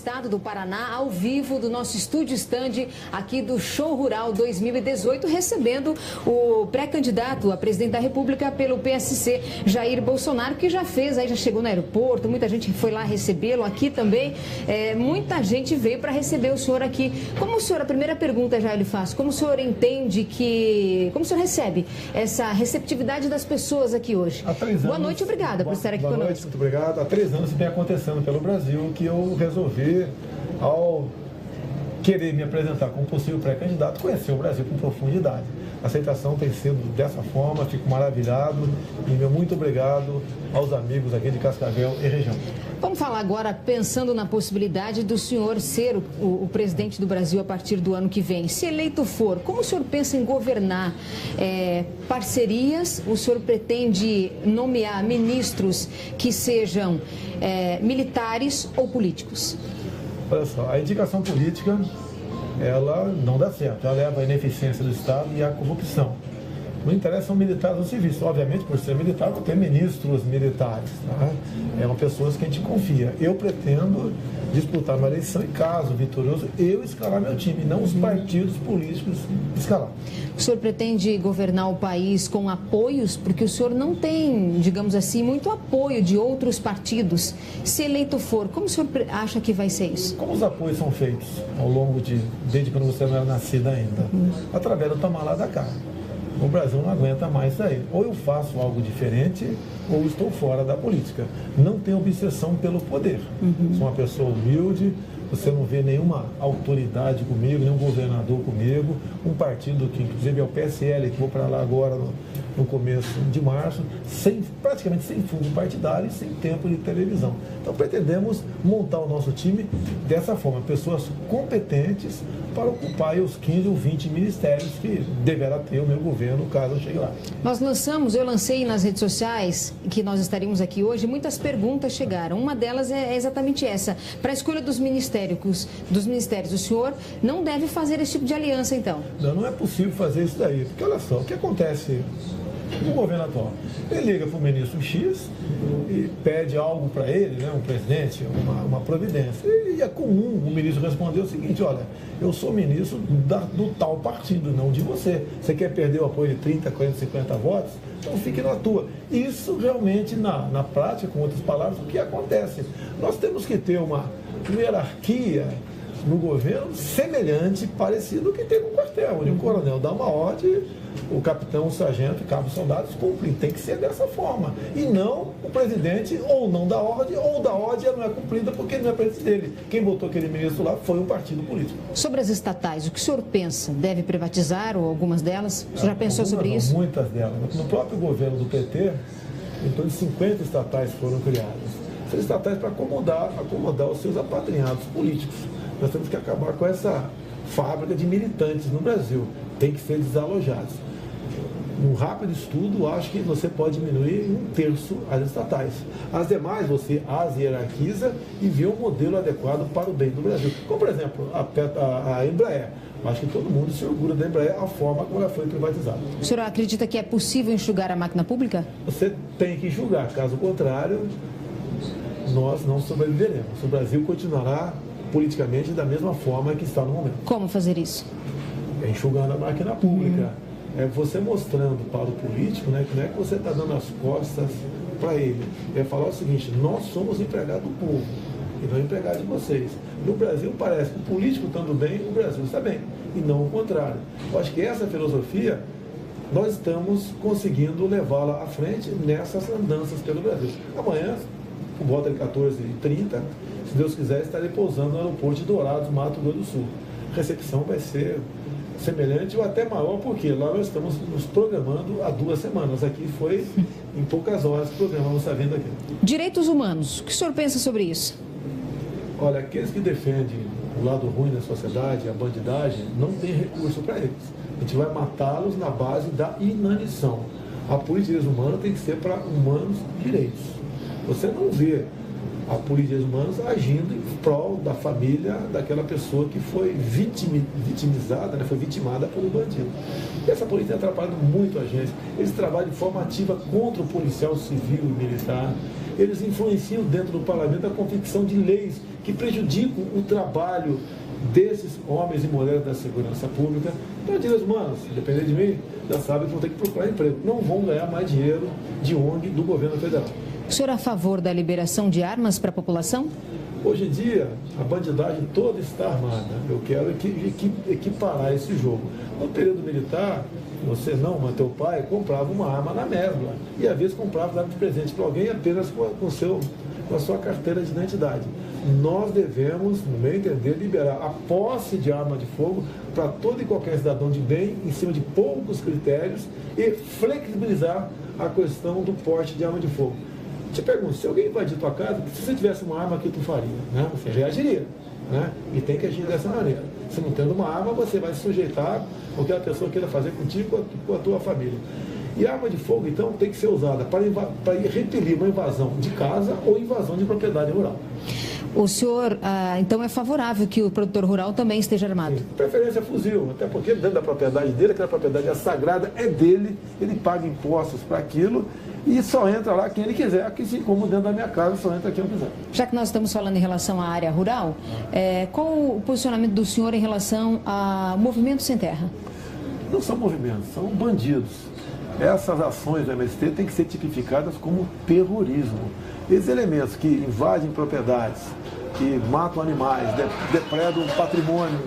estado do Paraná, ao vivo do nosso estúdio stand aqui do Show Rural 2018, recebendo o pré-candidato a presidente da República pelo PSC, Jair Bolsonaro, que já chegou no aeroporto, muita gente foi lá recebê-lo, aqui também, muita gente veio para receber o senhor aqui. Como o senhor, a primeira pergunta já lhe faço, como o senhor entende como o senhor recebe essa receptividade das pessoas aqui hoje? Há 3 anos, boa noite, obrigada por estar aqui conosco. Boa noite, muito obrigado. Há 3 anos vem acontecendo pelo Brasil que eu resolvi, ao querer me apresentar como possível pré-candidato, conhecer o Brasil com profundidade. A aceitação tem sido dessa forma, fico maravilhado e meu muito obrigado aos amigos aqui de Cascavel e região. Vamos falar agora, pensando na possibilidade do senhor ser o presidente do Brasil a partir do ano que vem. Se eleito for, como o senhor pensa em governar? Parcerias? O senhor pretende nomear ministros que sejam militares ou políticos? Olha só, a indicação política, ela não dá certo, ela leva à ineficiência do Estado e à corrupção. Não interessam militares ou civis. Obviamente, por ser militar, vou ter ministros militares. Tá? São pessoas que a gente confia. Eu pretendo disputar uma eleição e, caso vitorioso, eu escalar meu time, não os partidos políticos escalar. O senhor pretende governar o país com apoios? Porque o senhor não tem, digamos assim, muito apoio de outros partidos. Se eleito for, como o senhor acha que vai ser isso? Como os apoios são feitos ao longo desde quando você não era nascida ainda? Através do tomar lá da cá. O Brasil não aguenta mais isso aí. Ou eu faço algo diferente, ou estou fora da política. Não tenho obsessão pelo poder. Sou uma pessoa humilde, você não vê nenhuma autoridade comigo, nenhum governador comigo, um partido que inclusive é o PSL, que vou para lá agora no começo de março, praticamente sem fundo partidário e sem tempo de televisão. Então pretendemos montar o nosso time dessa forma, pessoas competentes para ocupar os 15 ou 20 ministérios que deverá ter o meu governo, caso eu chegue lá. Eu lancei nas redes sociais que nós estaríamos aqui hoje, muitas perguntas chegaram. Uma delas é exatamente essa. Para a escolha dos ministérios, o senhor não deve fazer esse tipo de aliança, então? Não é possível fazer isso daí, porque olha só, o que acontece no governo atual? Ele liga para o ministro X e pede algo para ele, né, um presidente, uma providência. E é comum o ministro responder o seguinte: olha, eu sou ministro do tal partido, não de você. Você quer perder o apoio de 30, 40, 50 votos? Então fique na tua. Isso realmente, na prática, com outras palavras, o que acontece? Nós temos que ter uma hierarquia no governo semelhante, parecido ao que tem no quartel, onde o coronel dá uma ordem, o capitão, o sargento, o cabo, os soldados cumprem. Tem que ser dessa forma. E não o presidente ou não dá ordem, ou dá ordem e ela não é cumprida porque não é presidente dele. Quem botou aquele ministro lá foi um partido político. Sobre as estatais, o que o senhor pensa? Deve privatizar ou algumas delas? O senhor já pensou sobre isso? Muitas delas. No próprio governo do PT, em torno de 50 estatais foram criadas. São estatais para acomodar os seus apadrinhados políticos. Nós temos que acabar com essa fábrica de militantes no Brasil. Tem que ser desalojados. Num rápido estudo, acho que você pode diminuir em 1/3 as estatais. As demais, você as hierarquiza e vê um modelo adequado para o bem do Brasil. Como, por exemplo, a Embraer. Acho que todo mundo se orgulha da Embraer, a forma como ela foi privatizada. O senhor acredita que é possível enxugar a máquina pública? Você tem que enxugar. Caso contrário, nós não sobreviveremos. O Brasil continuará politicamente da mesma forma que está no momento. Como fazer isso? É enxugando a máquina pública. É você mostrando para o político, né, que não é que você está dando as costas para ele. É falar o seguinte: nós somos empregados do povo e não empregados de vocês. No Brasil parece que o político estando bem, o Brasil está bem, e não o contrário. Eu acho que essa filosofia nós estamos conseguindo levá-la à frente nessas andanças pelo Brasil. Amanhã, por volta de 14h30, se Deus quiser, estarei pousando no aeroporto de Dourados, Mato Grosso do Sul. A recepção vai ser semelhante ou até maior, porque lá nós estamos nos programando há 2 semanas. Aqui foi em poucas horas que programamos essa vinda aqui. Direitos humanos, o que o senhor pensa sobre isso? Olha, aqueles que defendem o lado ruim da sociedade, a bandidagem, não tem recurso para eles. A gente vai matá-los na base da inanição. A política humana tem que ser para humanos direitos. Você não vê a polícia humanos agindo em prol da família daquela pessoa que foi vitimizada, né, foi vitimada pelo bandido. E essa polícia tem atrapalhado muito a gente. Eles trabalham de forma ativa contra o policial civil e militar. eles influenciam dentro do parlamento a confecção de leis que prejudicam o trabalho desses homens e mulheres da segurança pública. Então, direitos humanos, dependendo de mim, já sabem que vão ter que procurar emprego. Não vão ganhar mais dinheiro de ONG do governo federal. O senhor é a favor da liberação de armas para a população? Hoje em dia, a bandidagem toda está armada. Eu quero equiparar esse jogo. No período militar, você não, mas teu pai comprava uma arma na mesbla. E às vezes comprava, dava de presente para alguém apenas com a sua carteira de identidade. Nós devemos, no meu entender, liberar a posse de arma de fogo para todo e qualquer cidadão de bem, em cima de poucos critérios, e flexibilizar a questão do porte de arma de fogo. Te pergunto, se alguém invadir tua casa, se você tivesse uma arma, o que tu faria? Né? Você reagiria, né? E tem que agir dessa maneira. Se não tendo uma arma, você vai se sujeitar ao que a pessoa queira fazer contigo com a tua família. E a arma de fogo, então, tem que ser usada para repelir uma invasão de casa ou invasão de propriedade rural. O senhor, então, é favorável que o produtor rural também esteja armado? Sim, preferência fuzil, até porque dentro da propriedade dele, aquela propriedade é sagrada, é dele, ele paga impostos para aquilo e só entra lá quem ele quiser, assim como dentro da minha casa só entra quem eu quiser. Já que nós estamos falando em relação à área rural, qual o posicionamento do senhor em relação ao movimento sem terra? Não são movimentos, são bandidos. Essas ações do MST têm que ser tipificadas como terrorismo. Esses elementos que invadem propriedades, que matam animais, depredam patrimônio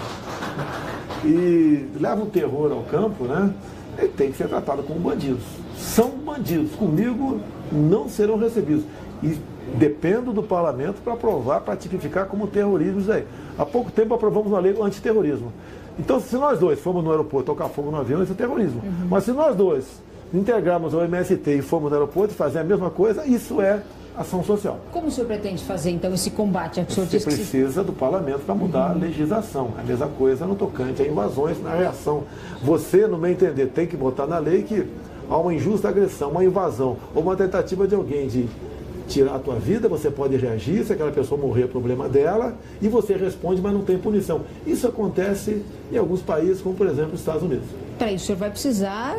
e levam terror ao campo, né? Ele tem que ser tratado como bandidos. São bandidos. Comigo não serão recebidos. E dependo do parlamento para aprovar, para tipificar como terrorismo isso aí. Há pouco tempo aprovamos uma lei antiterrorismo. Então, se nós dois formos no aeroporto tocar fogo no avião, isso é terrorismo. Mas se nós dois integrarmos ao MST e formos no aeroporto e fazer a mesma coisa, isso é ação social. Como o senhor pretende fazer, então, esse combate? Você precisa do parlamento para mudar a legislação. A mesma coisa no tocante a invasões, na reação. Você, no meu entender, tem que botar na lei que há uma injusta agressão, uma invasão ou uma tentativa de alguém de tirar a tua vida, você pode reagir, se aquela pessoa morrer é problema dela, e você responde, mas não tem punição. Isso acontece em alguns países, como por exemplo os Estados Unidos. Para isso o senhor vai precisar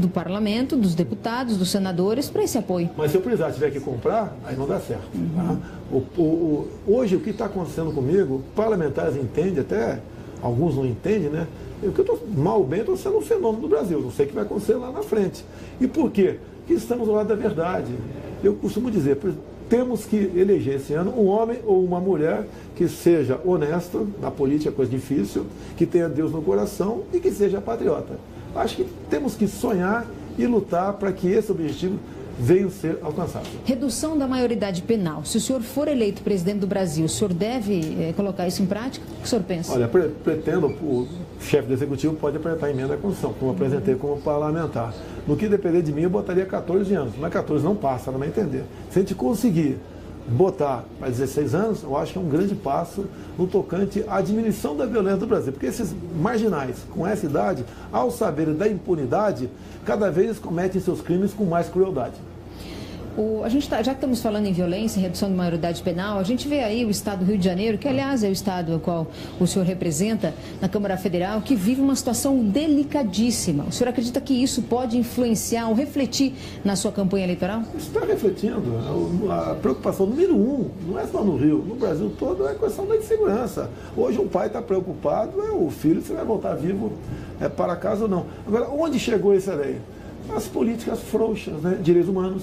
do parlamento, dos deputados, dos senadores, para esse apoio. Mas se eu precisar, tiver que comprar, aí não dá certo. Tá? Hoje o que está acontecendo comigo, parlamentares entendem, até alguns não entendem, né? Eu mal ou bem estou sendo um fenômeno do Brasil, não sei o que vai acontecer lá na frente. E por quê? Porque estamos ao lado da verdade. Eu costumo dizer, temos que eleger esse ano um homem ou uma mulher que seja honesto, na política é coisa difícil, que tenha Deus no coração e que seja patriota. Acho que temos que sonhar e lutar para que esse objetivo venha a ser alcançado. Redução da maioridade penal. Se o senhor for eleito presidente do Brasil, o senhor deve colocar isso em prática? O que o senhor pensa? Olha, pretendo, o chefe do Executivo pode apresentar emenda à Constituição, como apresentei como parlamentar. No que depender de mim, eu botaria 14 anos, mas 14 não passa, não vai entender. Se a gente conseguir botar para 16 anos, eu acho que é um grande passo no tocante à diminuição da violência do Brasil. Porque esses marginais, com essa idade, ao saberem da impunidade, cada vez cometem seus crimes com mais crueldade. Já que estamos falando em violência, em redução de maioridade penal, a gente vê aí o estado do Rio de Janeiro, que aliás é o estado ao qual o senhor representa na Câmara Federal, que vive uma situação delicadíssima. O senhor acredita que isso pode influenciar ou refletir na sua campanha eleitoral? Isso está refletindo. A preocupação número 1, não é só no Rio, no Brasil todo, é a questão da insegurança. Hoje um pai está preocupado, o filho, se vai voltar vivo para casa ou não. Agora, onde chegou essa lei? As políticas frouxas, né? Direitos humanos.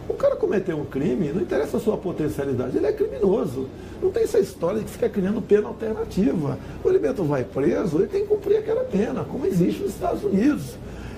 O cara cometeu um crime, não interessa a sua potencialidade, ele é criminoso. Não tem essa história de ficar criando pena alternativa. O elemento vai preso, ele tem que cumprir aquela pena, como existe nos Estados Unidos.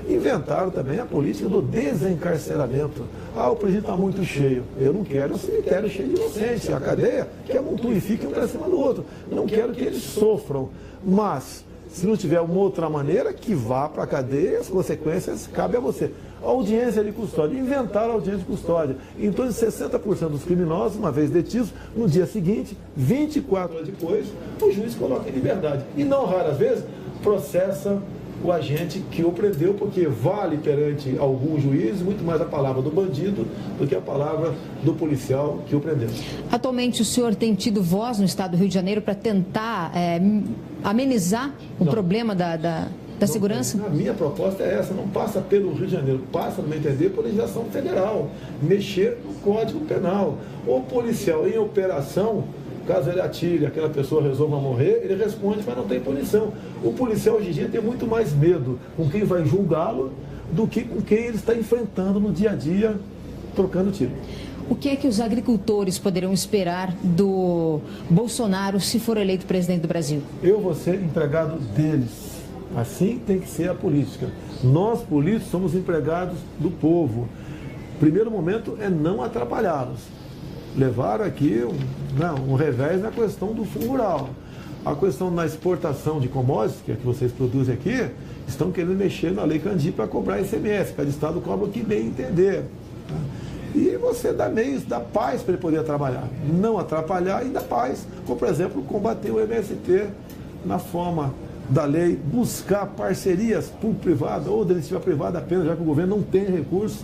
Inventaram também a política do desencarceramento. O presídio está muito cheio. Eu não quero um cemitério cheio de inocentes. A cadeia que amontoe e fique um para cima do outro. Não quero que eles sofram. Mas, se não tiver uma outra maneira, que vá para a cadeia, as consequências cabem a você. A audiência de custódia, inventaram a audiência de custódia. Em torno de 60% dos criminosos, uma vez detidos, no dia seguinte, 24 horas depois, o juiz coloca em liberdade. E não raras vezes, processa o agente que o prendeu, porque vale perante alguns juízes muito mais a palavra do bandido do que a palavra do policial que o prendeu. Atualmente o senhor tem tido voz no estado do Rio de Janeiro para tentar amenizar o problema da segurança? A minha proposta é essa, não passa pelo Rio de Janeiro, passa, no meu entender, por legislação federal, mexer no Código Penal. O policial em operação, caso ele atire, aquela pessoa resolva morrer, ele responde, mas não tem punição. O policial hoje em dia tem muito mais medo com quem vai julgá-lo do que com quem ele está enfrentando no dia a dia, trocando tiro. O que é que os agricultores poderão esperar do Bolsonaro se for eleito presidente do Brasil? Eu vou ser empregado deles. Assim tem que ser a política. Nós, políticos, somos empregados do povo. O primeiro momento é não atrapalhá-los. Levaram aqui um revés na questão do fundo rural. A questão da exportação de commodities, que é que vocês produzem aqui, estão querendo mexer na Lei Candir para cobrar ICMS. Cada estado cobra o que bem entender. E você dá meios, dá paz para ele poder trabalhar. Não atrapalhar e dá paz. Como, por exemplo, combater o MST na forma da lei, buscar parcerias público-privada ou da iniciativa privada apenas, já que o governo não tem recursos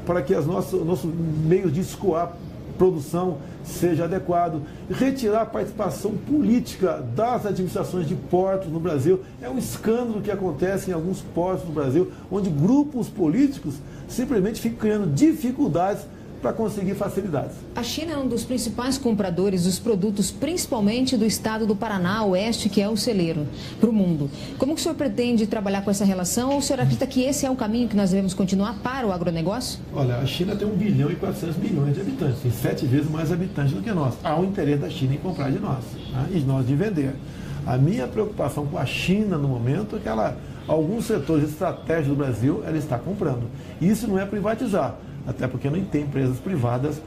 para que os nossos meios de escoar produção seja adequado, retirar a participação política das administrações de portos no Brasil. É um escândalo que acontece em alguns portos do Brasil, onde grupos políticos simplesmente ficam criando dificuldades para conseguir facilidades. A China é um dos principais compradores dos produtos, principalmente do estado do Paraná, oeste, que é o celeiro, para o mundo. Como que o senhor pretende trabalhar com essa relação? Ou o senhor acredita que esse é o caminho que nós devemos continuar para o agronegócio? Olha, a China tem 1 bilhão e 400 milhões de habitantes, tem 7 vezes mais habitantes do que nós. Há o interesse da China em comprar de nós, né? E nós de vender. A minha preocupação com a China no momento é que alguns setores estratégicos do Brasil ela está comprando. Isso não é privatizar. Até porque não tem empresas privadas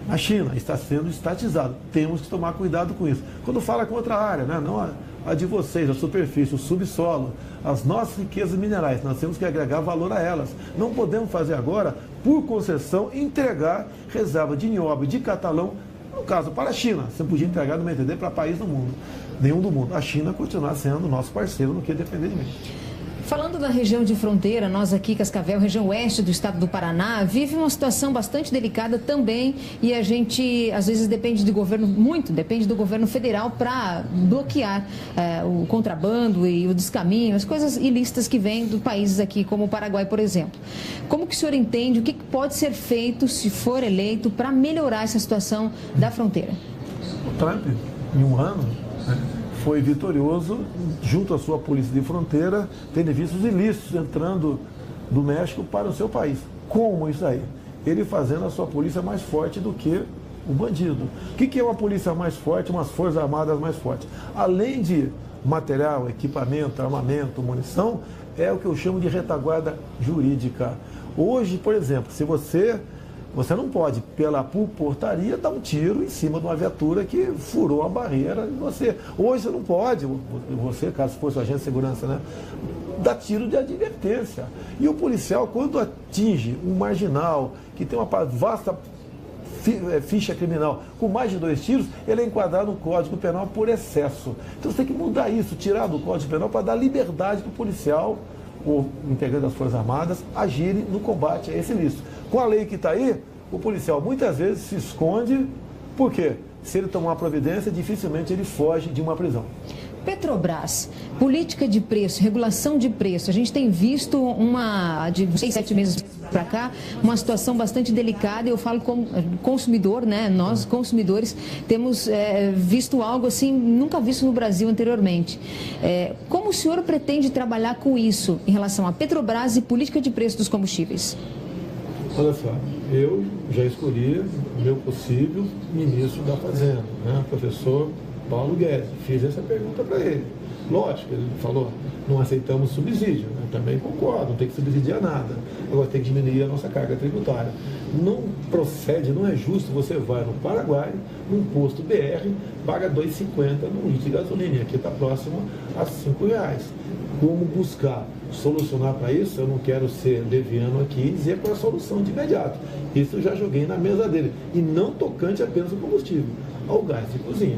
na China, está sendo estatizado. Temos que tomar cuidado com isso. Quando fala com outra área, né? Não a de vocês, a superfície, o subsolo, as nossas riquezas minerais, nós temos que agregar valor a elas. Não podemos fazer agora, por concessão, entregar reserva de nióbio, de catalão, no caso, para a China. Você podia entregar, no meu entender, para país do mundo. Nenhum do mundo. A China continuar sendo nosso parceiro no que depender de mim. Falando da região de fronteira, nós aqui, Cascavel, região oeste do estado do Paraná, vive uma situação bastante delicada também e a gente, às vezes, depende do governo federal para bloquear o contrabando e o descaminho, as coisas ilícitas que vêm de países aqui, como o Paraguai, por exemplo. Como que o senhor entende, o que pode ser feito, se for eleito, para melhorar essa situação da fronteira? O Trump, em um ano, foi vitorioso junto à sua polícia de fronteira, tendo visto os ilícitos entrando do México para o seu país. Como isso aí? Ele fazendo a sua polícia mais forte do que o bandido. O que é uma polícia mais forte, umas forças armadas mais fortes? Além de material, equipamento, armamento, munição, é o que eu chamo de retaguarda jurídica. Hoje, por exemplo, se você não pode, pela portaria, dar um tiro em cima de uma viatura que furou a barreira. Hoje você não pode, você, caso fosse o agente de segurança, né, dar tiro de advertência. E o policial, quando atinge um marginal que tem uma vasta ficha criminal com mais de 2 tiros, ele é enquadrado no Código Penal por excesso. Então você tem que mudar isso, tirar do Código Penal para dar liberdade para o policial, o integrante das Forças Armadas, agirem no combate a esse ilícito. Com a lei que está aí, o policial muitas vezes se esconde, por quê? Se ele tomar uma providência, dificilmente ele foge de uma prisão. Petrobras, política de preço, regulação de preço. A gente tem visto de 6, 7 meses para cá, uma situação bastante delicada. Eu falo como consumidor, né? Nós, consumidores, temos visto algo assim, nunca visto no Brasil anteriormente. Como o senhor pretende trabalhar com isso em relação à Petrobras e política de preço dos combustíveis? Olha só, eu já escolhi o meu possível ministro da Fazenda, né? O professor Paulo Guedes. Fiz essa pergunta para ele. Lógico, ele falou, não aceitamos subsídio. Eu também concordo, não tem que subsidiar nada. Agora tem que diminuir a nossa carga tributária. Não procede, não é justo, você vai no Paraguai, num posto BR, paga R$ 2,50 no litro de gasolina. Aqui está próximo a R$ 5,00. Como buscar solucionar para isso? Eu não quero ser leviano aqui e dizer qual é a solução de imediato. Isso eu já joguei na mesa dele. E não tocante apenas ao combustível, ao gás de cozinha.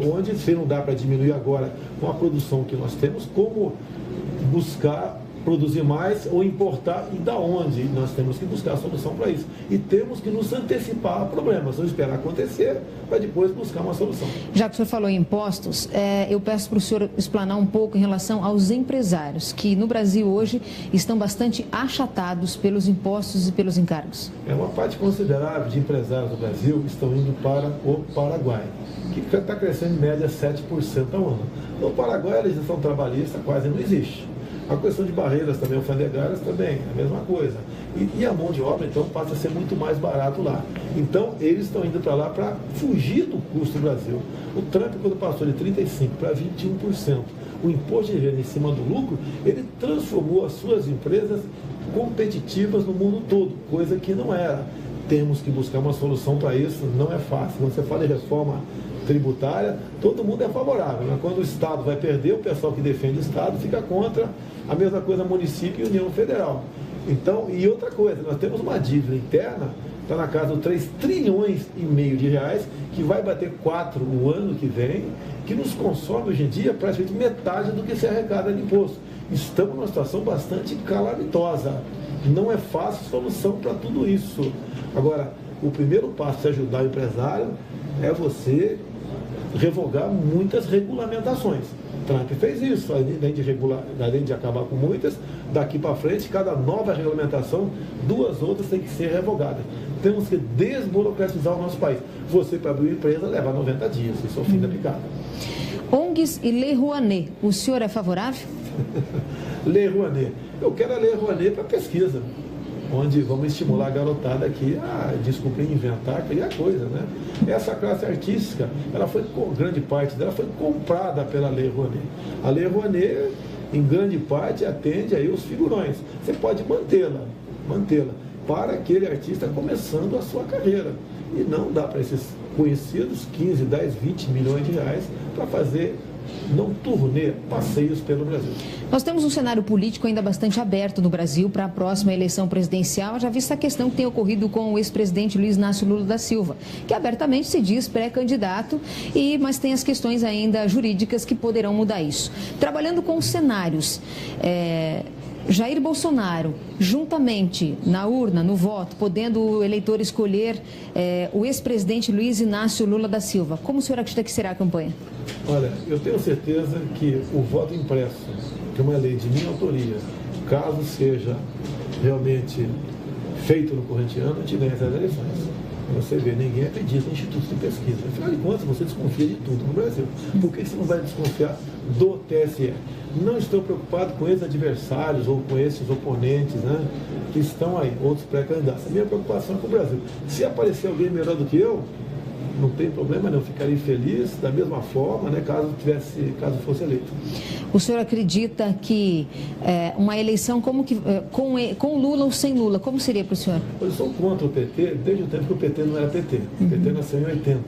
Onde se não dá para diminuir agora com a produção que nós temos, como buscar produzir mais ou importar e da onde. Nós temos que buscar a solução para isso. E temos que nos antecipar a problemas, não esperar acontecer para depois buscar uma solução. Já que o senhor falou em impostos, eu peço para o senhor explanar um pouco em relação aos empresários, que no Brasil hoje estão bastante achatados pelos impostos e pelos encargos. Uma parte considerável de empresários do Brasil estão indo para o Paraguai, que está crescendo em média 7% ao ano. No Paraguai, a legislação trabalhista quase não existe. A questão de barreiras também alfandegárias também, a mesma coisa. E a mão de obra, então, passa a ser muito mais barato lá. Então, eles estão indo para lá para fugir do custo do Brasil. O Trump, quando passou de 35% para 21%, o imposto de renda em cima do lucro, ele transformou as suas empresas competitivas no mundo todo, coisa que não era. Temos que buscar uma solução para isso, não é fácil. Quando você fala de reforma tributária, todo mundo é favorável, mas quando o Estado vai perder, o pessoal que defende o Estado fica contra. A mesma coisa município e União Federal. Então, e outra coisa, nós temos uma dívida interna, está na casa de 3,5 trilhões de reais, que vai bater 4 o ano que vem, que nos consome hoje em dia praticamente metade do que se arrecada de imposto. Estamos numa situação bastante calamitosa. Não é fácil solução para tudo isso. Agora, o primeiro passo de ajudar o empresário é você revogar muitas regulamentações. Trump fez isso, além de acabar com muitas, daqui para frente, cada nova regulamentação, 2 outras têm que ser revogadas. Temos que desburocratizar o nosso país. Você, para abrir uma empresa, leva 90 dias, isso é o fim da picada. ONGs e Lei Rouanet, o senhor é favorável? Lei Rouanet. Eu quero a Lei Rouanet para pesquisa, onde vamos estimular a garotada aqui a, desculpem, inventar, criar coisa, né? Essa classe artística, ela foi, grande parte dela foi comprada pela Lei Rouanet. A Lei Rouanet, em grande parte, atende aí os figurões. Você pode mantê-la para aquele artista começando a sua carreira. E não dá para esses conhecidos 15, 10, 20 milhões de reais para fazer não turnê, passeios pelo Brasil. Nós temos um cenário político ainda bastante aberto no Brasil para a próxima eleição presidencial, já vista a questão que tem ocorrido com o ex-presidente Luiz Inácio Lula da Silva, que abertamente se diz pré-candidato, mas tem as questões ainda jurídicas que poderão mudar isso. Trabalhando com os cenários, Jair Bolsonaro, juntamente na urna, no voto, podendo o eleitor escolher o ex-presidente Luiz Inácio Lula da Silva, como o senhor acredita que será a campanha? Olha, eu tenho certeza que o voto impresso, que é uma lei de minha autoria, caso seja realmente feito no corrente ano, a gente ganha essas eleições. Você vê, ninguém acredita em institutos de pesquisa. Afinal de contas, você desconfia de tudo no Brasil. Por que você não vai desconfiar do TSE? Não estou preocupado com esses adversários ou com esses oponentes, né, que estão aí, outros pré-candidatos. A minha preocupação é com o Brasil. Se aparecer alguém melhor do que eu, não tem problema, não. Eu ficaria feliz da mesma forma, né, caso fosse eleito. O senhor acredita que uma eleição com Lula ou sem Lula, como seria para o senhor? Eu sou contra o PT desde o tempo que o PT não era PT. O PT nasceu em 80.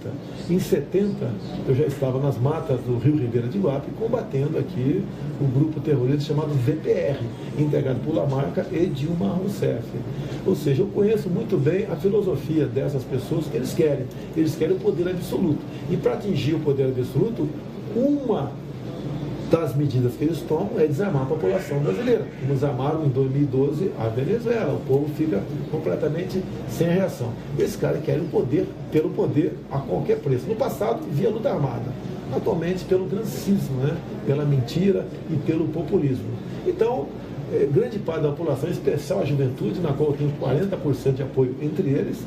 Em 70, eu já estava nas matas do Rio Ribeira de Guape, combatendo aqui o grupo terrorista chamado VPR, integrado por Lamarca e Dilma Rousseff. Ou seja, eu conheço muito bem a filosofia dessas pessoas que eles querem. Eles querem o poder absoluto. E para atingir o poder absoluto, uma das medidas que eles tomam é desarmar a população brasileira. Como desarmaram em 2012 a Venezuela. O povo fica completamente sem reação. Esses caras querem o poder, pelo poder a qualquer preço. No passado, via luta armada. Atualmente, pelo grancismo, né? Pela mentira e pelo populismo. Então, grande parte da população, em especial a juventude, na qual eu tenho 40% de apoio entre eles,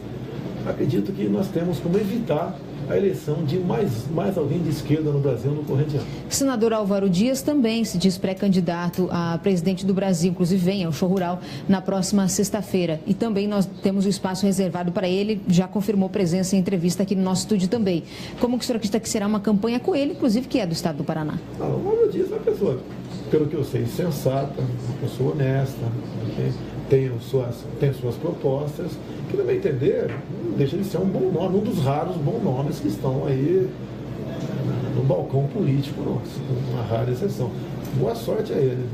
acredito que nós temos como evitar a eleição de mais alguém de esquerda no Brasil no corrente ano. Senador Álvaro Dias também se diz pré-candidato a presidente do Brasil, inclusive vem ao Show Rural na próxima sexta-feira. E também nós temos o espaço reservado para ele, já confirmou presença em entrevista aqui no nosso estúdio também. Como que o senhor acredita que será uma campanha com ele, inclusive que é do estado do Paraná? O Álvaro Dias é uma pessoa, pelo que eu sei, sensata, uma pessoa honesta, tem suas propostas, que, no meu entender, deixa de ser um bom nome, um dos raros bons nomes que estão aí no balcão político nosso, uma rara exceção. Boa sorte a ele.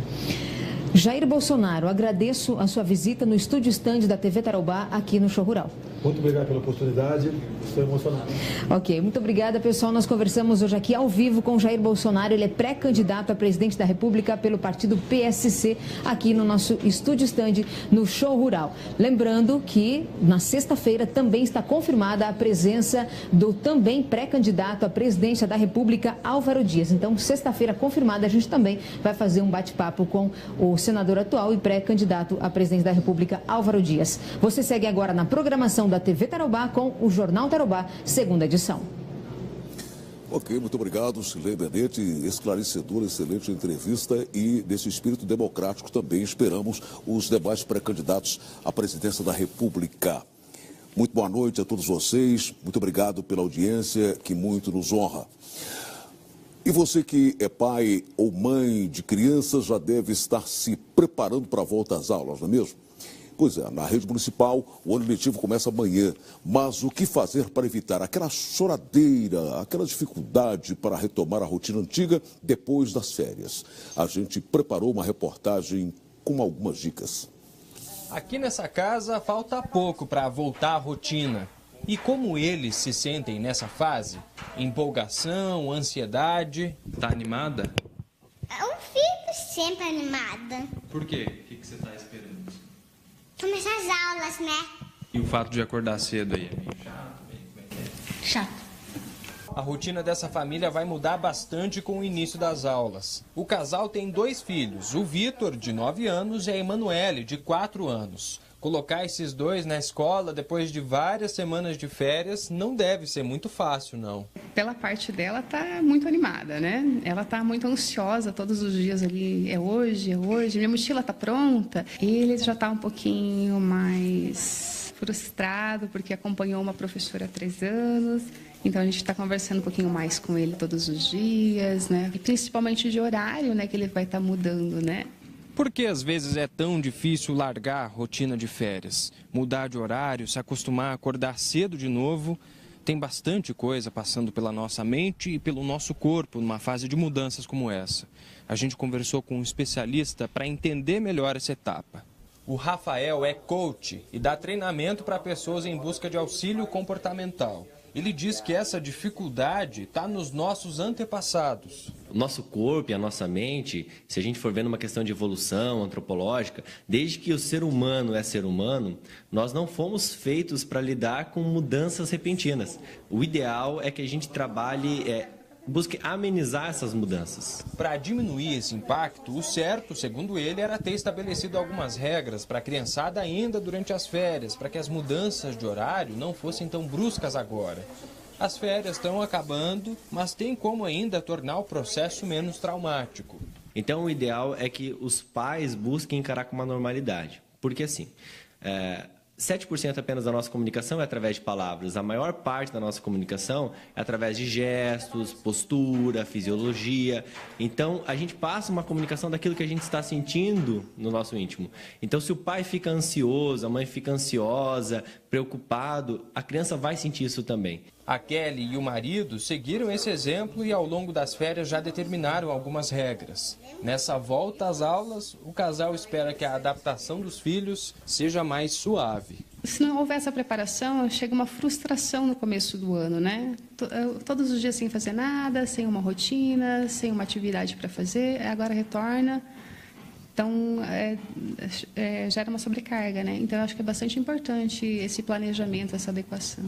Jair Bolsonaro, agradeço a sua visita no estúdio stand da TV Tarobá aqui no Show Rural. Muito obrigado pela oportunidade, estou emocionado. Ok, muito obrigada, pessoal. Nós conversamos hoje aqui ao vivo com Jair Bolsonaro. Ele é pré-candidato a presidente da República pelo partido PSC, aqui no nosso estúdio stand no Show Rural. Lembrando que na sexta-feira também está confirmada a presença do também pré-candidato à presidência da República, Álvaro Dias. Então, sexta-feira confirmada, a gente também vai fazer um bate-papo com o senador atual e pré-candidato à presidência da República, Álvaro Dias. Você segue agora na programação da TV Tarobá com o Jornal Tarobá, segunda edição. Ok, muito obrigado, Silene Benete, esclarecedora, excelente entrevista e nesse espírito democrático também esperamos os demais pré-candidatos à presidência da República. Muito boa noite a todos vocês, muito obrigado pela audiência que muito nos honra. E você que é pai ou mãe de crianças já deve estar se preparando para a volta às aulas, não é mesmo? Pois é, na rede municipal o ano letivo começa amanhã, mas o que fazer para evitar aquela choradeira, aquela dificuldade para retomar a rotina antiga depois das férias? A gente preparou uma reportagem com algumas dicas. Aqui nessa casa falta pouco para voltar à rotina. E como eles se sentem nessa fase? Empolgação, ansiedade? Tá animada? Eu fico sempre animada. Por quê? O que você tá esperando? Começar as aulas, né? E o fato de acordar cedo aí? É meio chato? Como é que é? Chato. A rotina dessa família vai mudar bastante com o início das aulas. O casal tem 2 filhos, o Vitor, de 9 anos, e a Emanuele, de 4 anos. Colocar esses dois na escola depois de várias semanas de férias não deve ser muito fácil, não. Pela parte dela, tá muito animada, né? Ela tá muito ansiosa todos os dias ali. É hoje, minha mochila tá pronta. Ele já tá um pouquinho mais frustrado porque acompanhou uma professora há 3 anos. Então a gente está conversando um pouquinho mais com ele todos os dias, né? E principalmente de horário, né? Que ele vai estar mudando, né? Por que às vezes é tão difícil largar a rotina de férias? Mudar de horário, se acostumar a acordar cedo de novo? Tem bastante coisa passando pela nossa mente e pelo nosso corpo numa fase de mudanças como essa. A gente conversou com um especialista para entender melhor essa etapa. O Rafael é coach e dá treinamento para pessoas em busca de auxílio comportamental. Ele diz que essa dificuldade está nos nossos antepassados. O nosso corpo e a nossa mente, se a gente for vendo uma questão de evolução antropológica, desde que o ser humano é ser humano, nós não fomos feitos para lidar com mudanças repentinas. O ideal é que a gente trabalhe, busque amenizar essas mudanças. Para diminuir esse impacto, o certo, segundo ele, era ter estabelecido algumas regras para a criançada ainda durante as férias, para que as mudanças de horário não fossem tão bruscas agora. As férias estão acabando, mas tem como ainda tornar o processo menos traumático. Então o ideal é que os pais busquem encarar com uma normalidade. Porque assim, 7% apenas da nossa comunicação é através de palavras. A maior parte da nossa comunicação é através de gestos, postura, fisiologia. Então, a gente passa uma comunicação daquilo que a gente está sentindo no nosso íntimo. Então, se o pai fica ansioso, a mãe fica ansiosa, preocupado, a criança vai sentir isso também. A Kelly e o marido seguiram esse exemplo e ao longo das férias já determinaram algumas regras. Nessa volta às aulas, o casal espera que a adaptação dos filhos seja mais suave. Se não houver essa preparação, chega uma frustração no começo do ano, né? Todos os dias sem fazer nada, sem uma rotina, sem uma atividade para fazer, agora retorna. Então, gera uma sobrecarga, né? Então, eu acho que é bastante importante esse planejamento, essa adequação.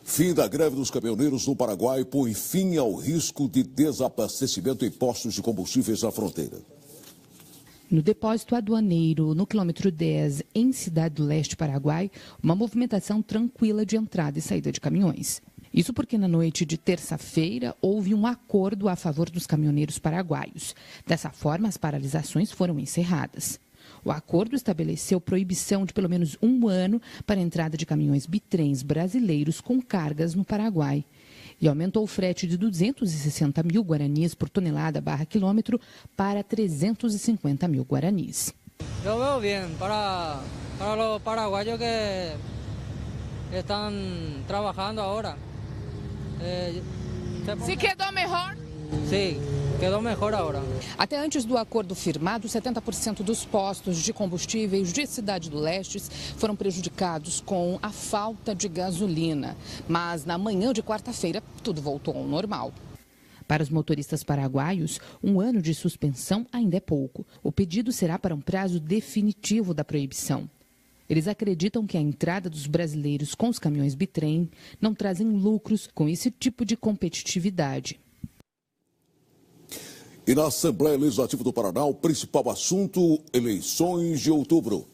Fim da greve dos caminhoneiros no Paraguai põe fim ao risco de desabastecimento em postos de combustíveis na fronteira. No depósito aduaneiro, no quilômetro 10, em Cidade do Leste, Paraguai, uma movimentação tranquila de entrada e saída de caminhões. Isso porque na noite de terça-feira houve um acordo a favor dos caminhoneiros paraguaios. Dessa forma, as paralisações foram encerradas. O acordo estabeleceu proibição de pelo menos 1 ano para a entrada de caminhões bitrens brasileiros com cargas no Paraguai. E aumentou o frete de 260 mil guaranis por tonelada / quilômetro para 350 mil guaranis. Eu vejo bem para os paraguaios que estão trabalhando agora. Se quedou melhor? Sim, quedó mejor ahora. Até antes do acordo firmado, 70% dos postos de combustíveis de Cidade do Leste foram prejudicados com a falta de gasolina. Mas na manhã de quarta-feira, tudo voltou ao normal. Para os motoristas paraguaios, um ano de suspensão ainda é pouco. O pedido será para um prazo definitivo da proibição. Eles acreditam que a entrada dos brasileiros com os caminhões bitrem não trazem lucros com esse tipo de competitividade. E na Assembleia Legislativa do Paraná, o principal assunto, eleições de outubro.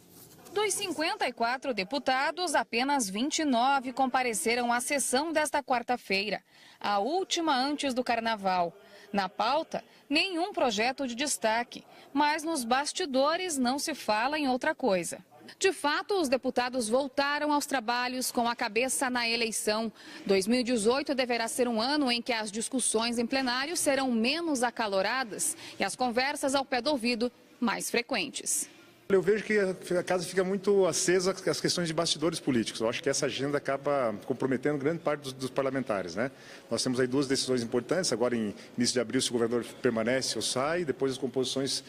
Dos 54 deputados, apenas 29 compareceram à sessão desta quarta-feira, a última antes do Carnaval. Na pauta, nenhum projeto de destaque, mas nos bastidores não se fala em outra coisa. De fato, os deputados voltaram aos trabalhos com a cabeça na eleição. 2018 deverá ser um ano em que as discussões em plenário serão menos acaloradas e as conversas ao pé do ouvido mais frequentes. Eu vejo que a casa fica muito acesa às questões de bastidores políticos. Eu acho que essa agenda acaba comprometendo grande parte dos parlamentares, né? Nós temos aí duas decisões importantes, agora em início de abril, se o governador permanece ou sai, e depois as composições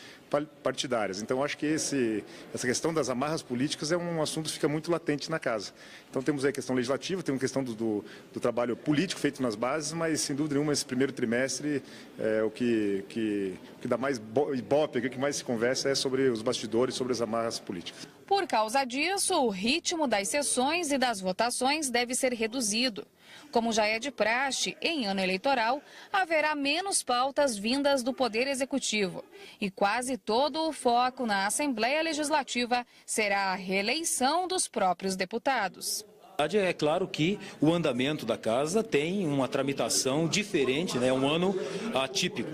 partidárias. Então, eu acho que essa questão das amarras políticas é um assunto que fica muito latente na casa. Então, temos aí a questão legislativa, temos a questão do trabalho político feito nas bases, mas, sem dúvida nenhuma, esse primeiro trimestre, o que dá mais ibope, o que mais se conversa é sobre os bastidores, sobre as amarras políticas. Por causa disso, o ritmo das sessões e das votações deve ser reduzido. Como já é de praxe, em ano eleitoral, haverá menos pautas vindas do Poder Executivo. E quase todo o foco na Assembleia Legislativa será a reeleição dos próprios deputados. É claro que o andamento da casa tem uma tramitação diferente, né? É um ano atípico.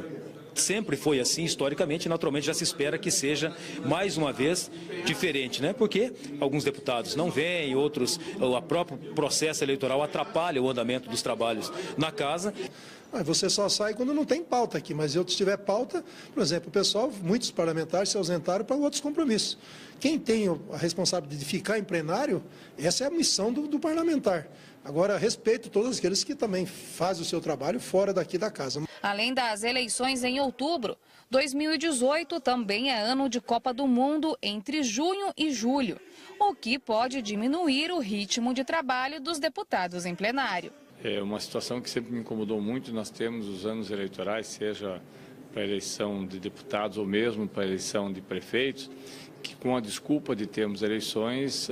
Sempre foi assim, historicamente, naturalmente já se espera que seja, mais uma vez, diferente, né? Porque alguns deputados não vêm, outros, o próprio processo eleitoral atrapalha o andamento dos trabalhos na casa. Você só sai quando não tem pauta aqui, mas se tiver pauta, por exemplo, o pessoal, muitos parlamentares se ausentaram para outros compromissos. Quem tem a responsabilidade de ficar em plenário, essa é a missão do parlamentar. Agora, respeito todos aqueles que também fazem o seu trabalho fora daqui da casa. Além das eleições em outubro, 2018 também é ano de Copa do Mundo entre junho e julho, o que pode diminuir o ritmo de trabalho dos deputados em plenário. É uma situação que sempre me incomodou muito. Nós temos os anos eleitorais, seja para a eleição de deputados ou mesmo para a eleição de prefeitos, que com a desculpa de termos eleições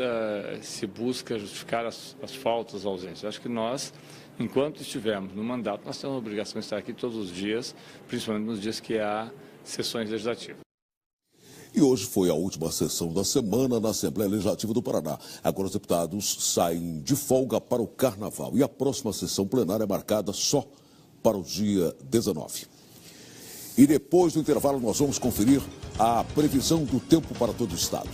se busca justificar as faltas, as ausências. Acho que nós, enquanto estivermos no mandato, nós temos a obrigação de estar aqui todos os dias, principalmente nos dias que há sessões legislativas. E hoje foi a última sessão da semana na Assembleia Legislativa do Paraná. Agora os deputados saem de folga para o Carnaval e a próxima sessão plenária é marcada só para o dia 19. E depois do intervalo nós vamos conferir a previsão do tempo para todo o estado.